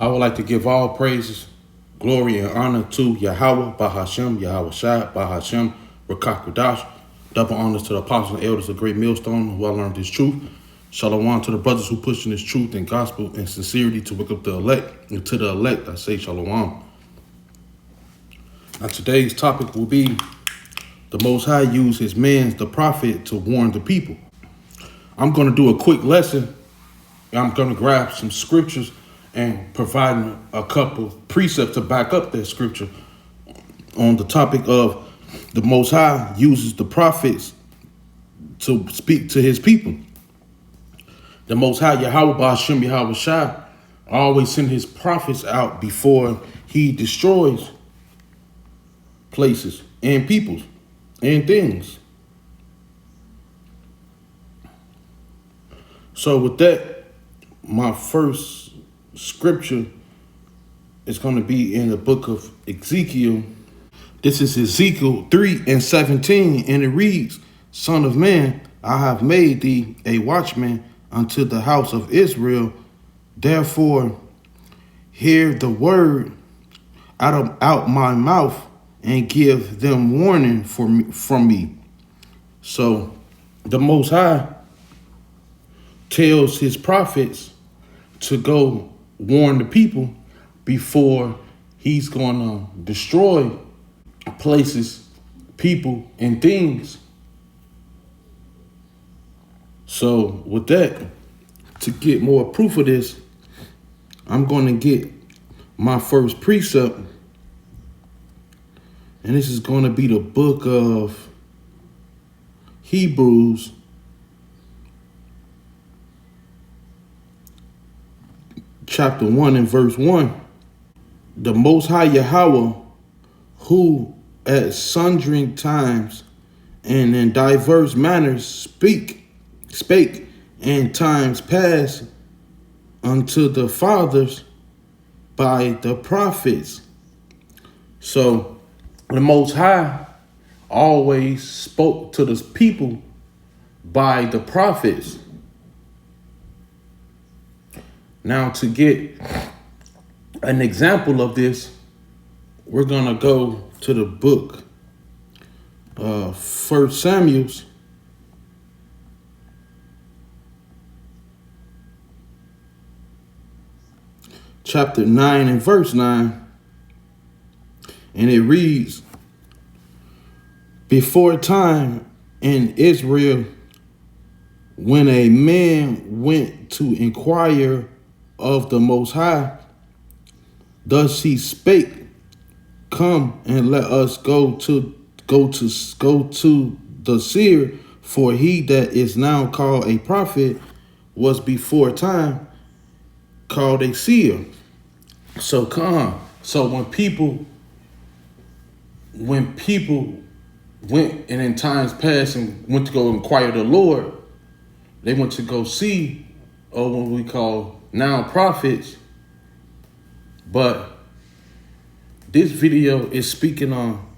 I would like to give all praises, glory, and honor to Yahweh, Bahashem, Yahweh Shai, Bahashem, Rakakwadash. Double honors to the apostles and elders of Great Millstone who I learned this truth. Shalom to the brothers who pushing this truth and gospel and sincerity to wake up the elect. And to the elect, I say shalom. Now today's topic will be the Most High used his man, the prophet, to warn the people. I'm going to do a quick lesson. I'm going to grab some scriptures and provide a couple precepts to back up that scripture on the topic of the Most High uses the prophets to speak to his people. The Most High, Yahweh Ba'ashem Yahweh Shai, always send his prophets out before he destroys places and peoples and things. So with that, my first scripture is going to be in the book of Ezekiel. This is Ezekiel 3:17, and it reads, Son of man, I have made thee a watchman unto the house of Israel. Therefore, hear the word out my mouth and give them warning from me. So the Most High tells his prophets to go warn the people before he's going to destroy places, people, and things. So with that, to get more proof of this, I'm going to get my first precept. And this is going to be the book of Hebrews, chapter 1 and verse 1. The Most High Yahweh, who at sundry times and in diverse manners spake in times past unto the fathers by the prophets. So the Most High always spoke to the people by the prophets. Now, to get an example of this, we're going to go to the book of 1 Samuel, chapter 9 and verse 9. And it reads, Before time in Israel, when a man went to inquire of the Most High, thus he spake, Come and let us go to the seer, for he that is now called a prophet was before time called a seer. So when people went and in times past and went to go inquire the Lord, they went to go see what we call now prophets. But this video is speaking on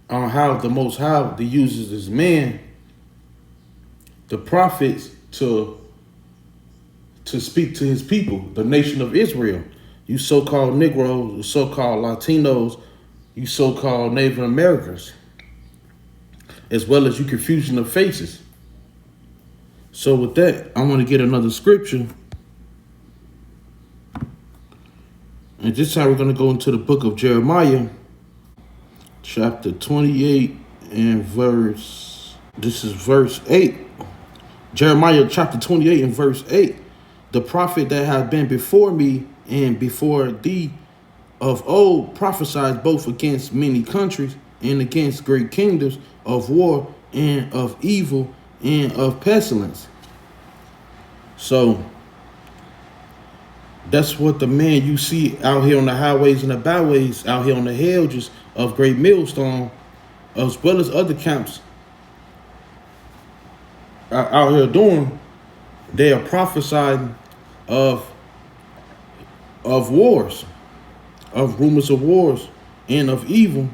how the Most High uses his man, the prophets, to speak to his people, the nation of Israel. You so-called Negroes, you so-called Latinos, you so-called Native Americans, as well as you confusion of faces. So with that, I want to get another scripture. And this time we're going to go into the book of Jeremiah, chapter 28 and verse 8. Jeremiah chapter 28 and verse 8. The prophet that hath been before me and before thee of old prophesied both against many countries and against great kingdoms of war and of evil and of pestilence. So that's what the man you see out here on the highways and the byways, out here on the hedges of Great Millstone, as well as other camps out here doing. They are prophesying of wars, of rumors of wars, and of evil,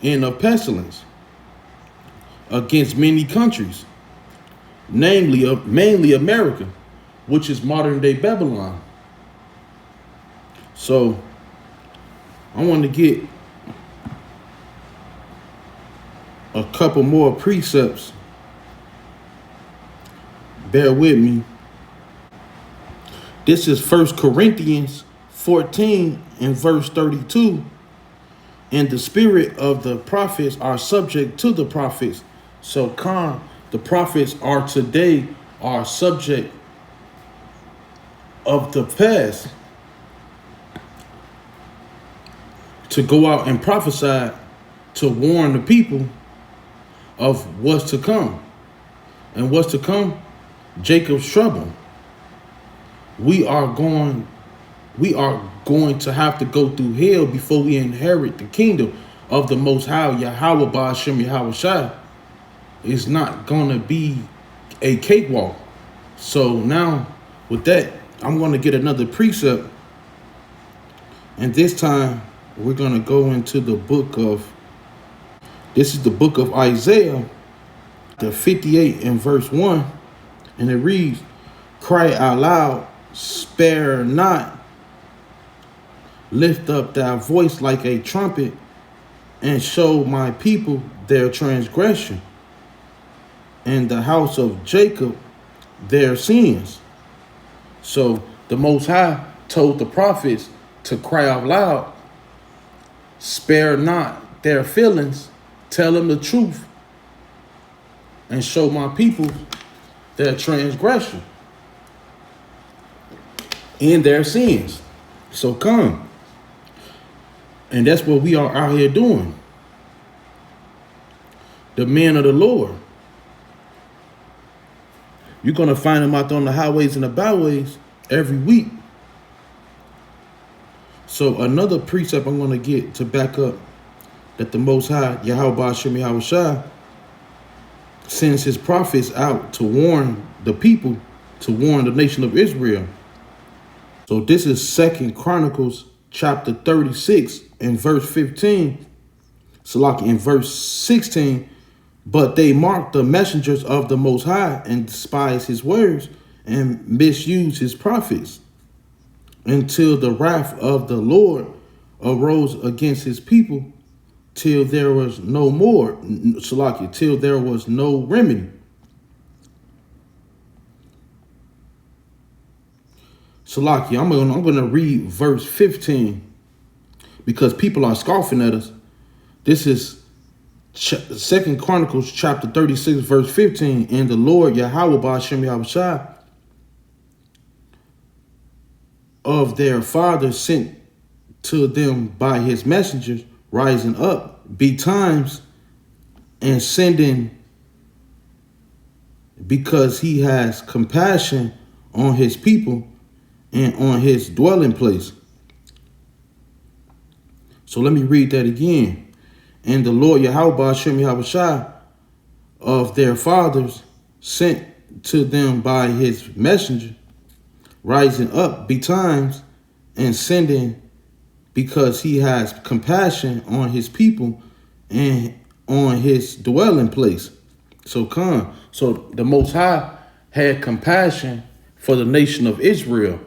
and of pestilence against many countries, mainly America, which is modern day Babylon. So I want to get a couple more precepts. Bear with me. This is 1 Corinthians 14 and verse 32. And the spirit of the prophets are subject to the prophets. So the prophets are today are subject of the past to go out and prophesy to warn the people of what's to come. And what's to come? Jacob's trouble. We are going to have to go through hell before we inherit the kingdom of the Most High, Yahweh Ba'ashem Yahweh Shai. It's not going to be a cakewalk. So now, with that, I'm going to get another precept. And this time, we're going to go into this is the book of Isaiah, the 58 and verse 1. And it reads, cry out loud, spare not, lift up thy voice like a trumpet, and show my people their transgression, and the house of Jacob their sins. So the Most High told the prophets to cry out loud, spare not their feelings, tell them the truth, and show my people their transgression and their sins. So come. And that's what we are out here doing. The men of the Lord. You're going to find them out there on the highways and the byways every week. So another precept I'm going to get to back up that the Most High, Yahweh Ba'ashem Yahweh Shai, sends his prophets out to warn the people, to warn the nation of Israel. So this is 2 Chronicles chapter 36 and verse 15. Salaki in verse 16. But they mocked the messengers of the Most High and despised his words and misused his prophets until the wrath of the Lord arose against his people till there was no more, Salaki, till there was no remedy. Salaki, I'm gonna read verse 15 because people are scoffing at us. This is 2 Chronicles chapter 36 verse 15. And the Lord Yahweh Ba'ashem Yahweh Shai of their fathers sent to them by his messengers, rising up betimes and sending, because he has compassion on his people and on his dwelling place. So let me read that again. And the Lord Yahweh Ba'ashem Yahweh Shai of their fathers sent to them by his messenger, rising up betimes and sending, because he has compassion on his people and on his dwelling place. So the Most High had compassion for the nation of Israel.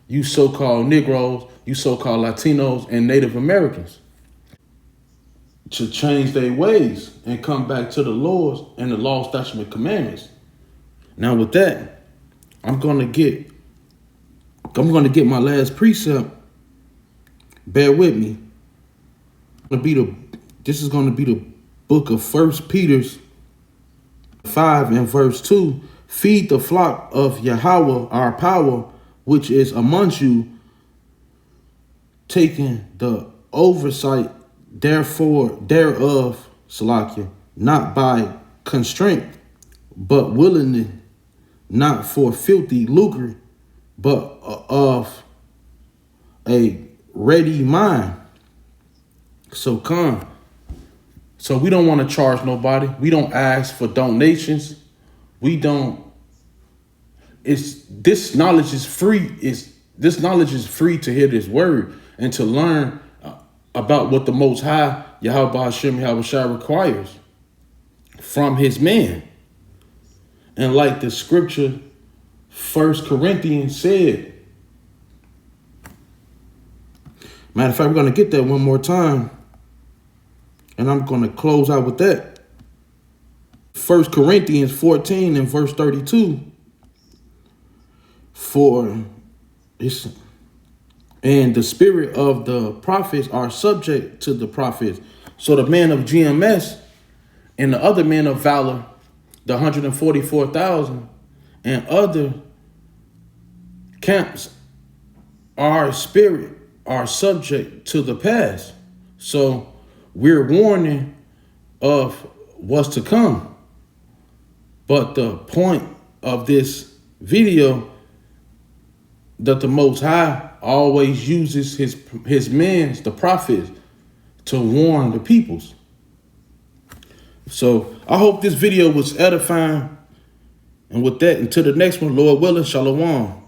You so-called Negroes, you so-called Latinos, and Native Americans, to change their ways and come back to the laws and the law, statutes, and commandments. Now with that, I'm gonna get my last precept. Bear with me. This is gonna be the book of 1 Peter 5 and verse 2. Feed the flock of Yahweh, our power, which is amongst you, taking the oversight thereof, Salakia, not by constraint, but willingly, not for filthy lucre, but of a ready mind. So we don't want to charge nobody. We don't ask for donations. This knowledge is free. This knowledge is free to hear this word and to learn about what the Most High, Yahweh Ba'ashem Yahweh Shai, requires from his man. And like the scripture 1 Corinthians said, Matter of fact, we're going to get that one more time. And I'm going to close out with that. 1 Corinthians 14 and verse 32. And the spirit of the prophets are subject to the prophets. So the men of GMS and the other men of valor, the 144,000 and other camps, our spirit are subject to the past. So we're warning of what's to come. But the point of this video, that the Most High always uses his men, the prophets, to warn the peoples. So I hope this video was edifying. And with that, until the next one, Lord willing, shalom.